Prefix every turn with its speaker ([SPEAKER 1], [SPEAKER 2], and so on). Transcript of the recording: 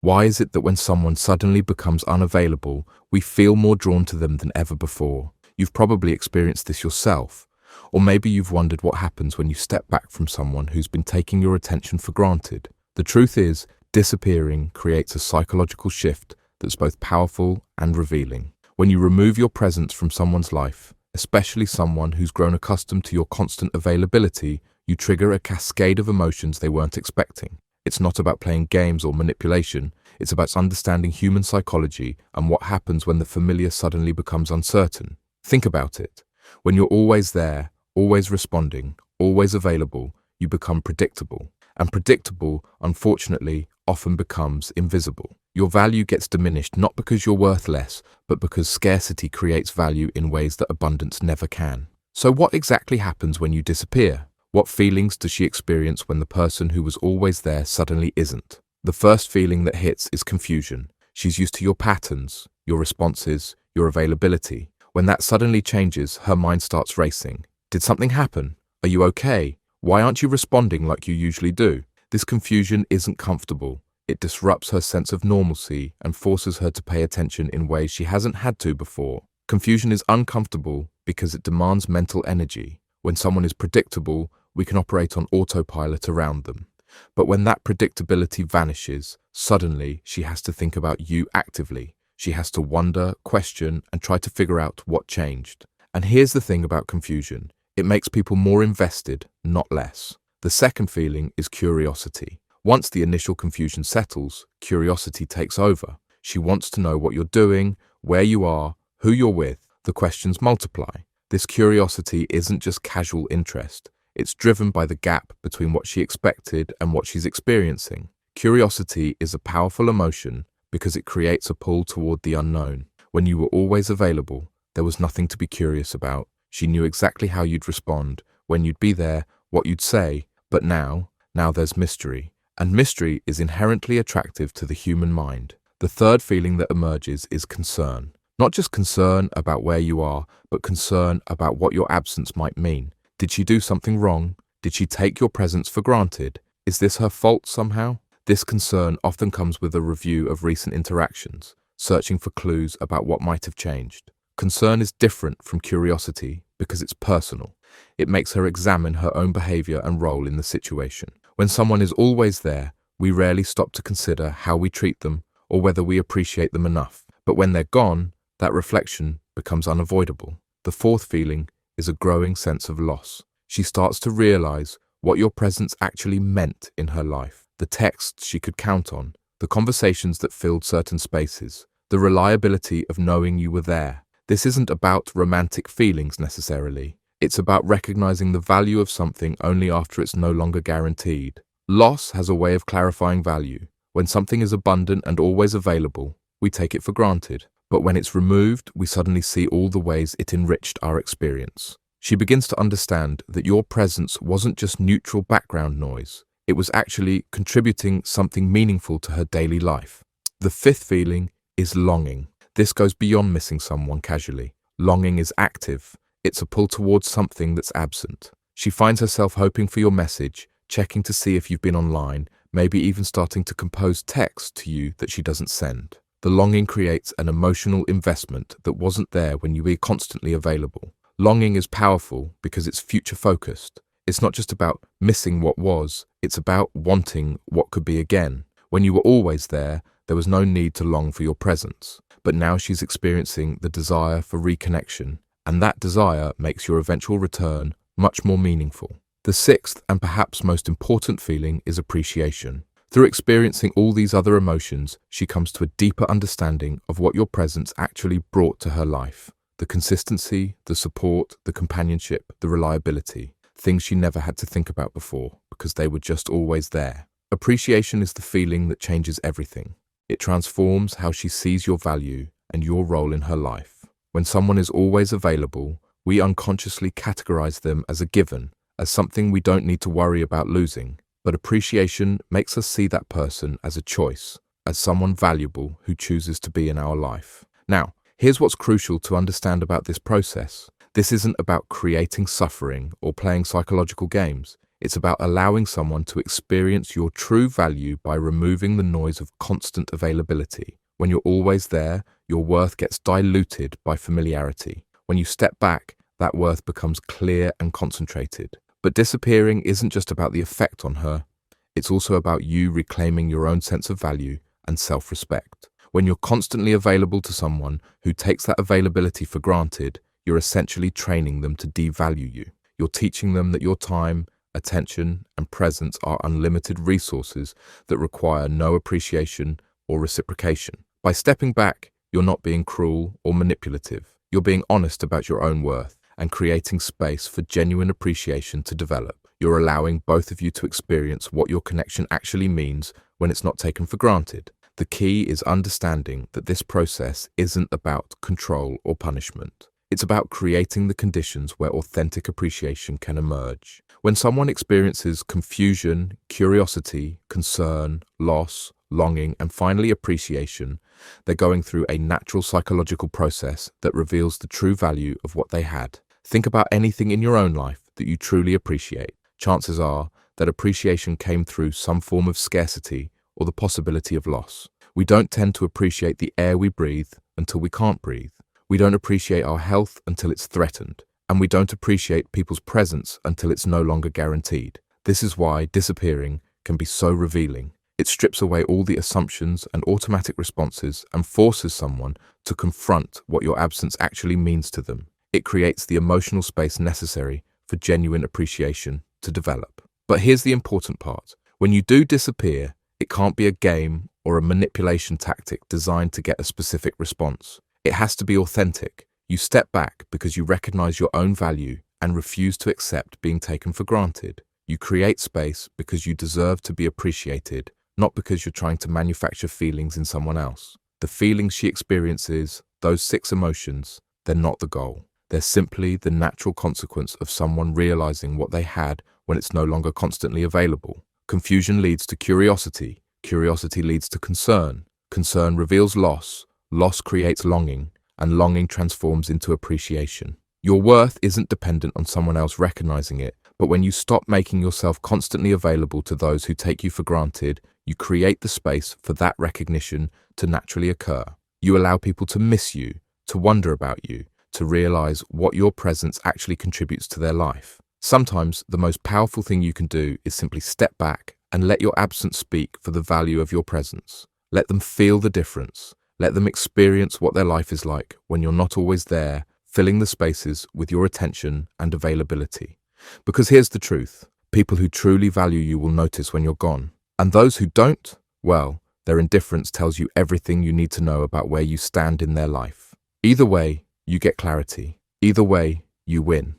[SPEAKER 1] Why is it that when someone suddenly becomes unavailable, we feel more drawn to them than ever before? You've probably experienced this yourself. Or maybe you've wondered what happens when you step back from someone who's been taking your attention for granted. The truth is, disappearing creates a psychological shift that's both powerful and revealing. When you remove your presence from someone's life, especially someone who's grown accustomed to your constant availability, you trigger a cascade of emotions they weren't expecting. It's not about playing games or manipulation, it's about understanding human psychology and what happens when the familiar suddenly becomes uncertain. Think about it. When you're always there, always responding, always available, you become predictable. And predictable, unfortunately, often becomes invisible. Your value gets diminished not because you're worth less, but because scarcity creates value in ways that abundance never can. So what exactly happens when you disappear? What feelings does she experience when the person who was always there suddenly isn't? The first feeling that hits is confusion. She's used to your patterns, your responses, your availability. When that suddenly changes, her mind starts racing. Did something happen? Are you okay? Why aren't you responding like you usually do? This confusion isn't comfortable. It disrupts her sense of normalcy and forces her to pay attention in ways she hasn't had to before. Confusion is uncomfortable because it demands mental energy. When someone is predictable, we can operate on autopilot around them. But when that predictability vanishes, suddenly she has to think about you actively. She has to wonder, question, and try to figure out what changed. And here's the thing about confusion. It makes people more invested, not less. The second feeling is curiosity. Once the initial confusion settles, curiosity takes over. She wants to know what you're doing, where you are, who you're with. The questions multiply. This curiosity isn't just casual interest. It's driven by the gap between what she expected and what she's experiencing. Curiosity is a powerful emotion because it creates a pull toward the unknown. When you were always available, there was nothing to be curious about. She knew exactly how you'd respond, when you'd be there, what you'd say. But now there's mystery. And mystery is inherently attractive to the human mind. The third feeling that emerges is concern. Not just concern about where you are, but concern about what your absence might mean. Did she do something wrong? Did she take your presence for granted? Is this her fault somehow? This concern often comes with a review of recent interactions, searching for clues about what might have changed. Concern is different from curiosity because it's personal. It makes her examine her own behavior and role in the situation. When someone is always there, we rarely stop to consider how we treat them or whether we appreciate them enough. But when they're gone, that reflection becomes unavoidable. The fourth feeling is a growing sense of loss. She starts to realize what your presence actually meant in her life. The texts she could count on, the conversations that filled certain spaces, the reliability of knowing you were there. This isn't about romantic feelings necessarily. It's about recognizing the value of something only after it's no longer guaranteed. Loss has a way of clarifying value. When something is abundant and always available, we take it for granted. But when it's removed, we suddenly see all the ways it enriched our experience. She begins to understand that your presence wasn't just neutral background noise. It was actually contributing something meaningful to her daily life. The fifth feeling is longing. This goes beyond missing someone casually. Longing is active. It's a pull towards something that's absent. She finds herself hoping for your message, checking to see if you've been online, maybe even starting to compose text to you that she doesn't send. The longing creates an emotional investment that wasn't there when you were constantly available. Longing is powerful because it's future-focused. It's not just about missing what was, it's about wanting what could be again. When you were always there was no need to long for your presence. But now she's experiencing the desire for reconnection, and that desire makes your eventual return much more meaningful. The sixth and perhaps most important feeling is appreciation. Through experiencing all these other emotions, she comes to a deeper understanding of what your presence actually brought to her life. The consistency, the support, the companionship, the reliability. Things she never had to think about before because they were just always there. Appreciation is the feeling that changes everything. It transforms how she sees your value and your role in her life. When someone is always available, we unconsciously categorize them as a given, as something we don't need to worry about losing. But appreciation makes us see that person as a choice, as someone valuable who chooses to be in our life. Now, here's what's crucial to understand about this process. This isn't about creating suffering or playing psychological games. It's about allowing someone to experience your true value by removing the noise of constant availability. When you're always there, your worth gets diluted by familiarity. When you step back, that worth becomes clear and concentrated. But disappearing isn't just about the effect on her. It's also about you reclaiming your own sense of value and self-respect. When you're constantly available to someone who takes that availability for granted, you're essentially training them to devalue you. You're teaching them that your time, attention, and presence are unlimited resources that require no appreciation or reciprocation. By stepping back, you're not being cruel or manipulative. You're being honest about your own worth and creating space for genuine appreciation to develop. You're allowing both of you to experience what your connection actually means when it's not taken for granted. The key is understanding that this process isn't about control or punishment. It's about creating the conditions where authentic appreciation can emerge. When someone experiences confusion, curiosity, concern, loss, longing, and finally appreciation, they're going through a natural psychological process that reveals the true value of what they had. Think about anything in your own life that you truly appreciate. Chances are that appreciation came through some form of scarcity or the possibility of loss. We don't tend to appreciate the air we breathe until we can't breathe. We don't appreciate our health until it's threatened. And we don't appreciate people's presence until it's no longer guaranteed. This is why disappearing can be so revealing. It strips away all the assumptions and automatic responses and forces someone to confront what your absence actually means to them. It creates the emotional space necessary for genuine appreciation to develop. But here's the important part. When you do disappear, it can't be a game or a manipulation tactic designed to get a specific response. It has to be authentic. You step back because you recognize your own value and refuse to accept being taken for granted. You create space because you deserve to be appreciated, not because you're trying to manufacture feelings in someone else. The feelings she experiences, those 6 emotions, they're not the goal. They're simply the natural consequence of someone realizing what they had when it's no longer constantly available. Confusion leads to curiosity. Curiosity leads to concern. Concern reveals loss. Loss creates longing, and longing transforms into appreciation. Your worth isn't dependent on someone else recognizing it, but when you stop making yourself constantly available to those who take you for granted, you create the space for that recognition to naturally occur. You allow people to miss you, to wonder about you, to realize what your presence actually contributes to their life. Sometimes the most powerful thing you can do is simply step back and let your absence speak for the value of your presence. Let them feel the difference. Let them experience what their life is like when you're not always there, filling the spaces with your attention and availability. Because here's the truth. People who truly value you will notice when you're gone. And those who don't, well, their indifference tells you everything you need to know about where you stand in their life. Either way, you get clarity. Either way, you win.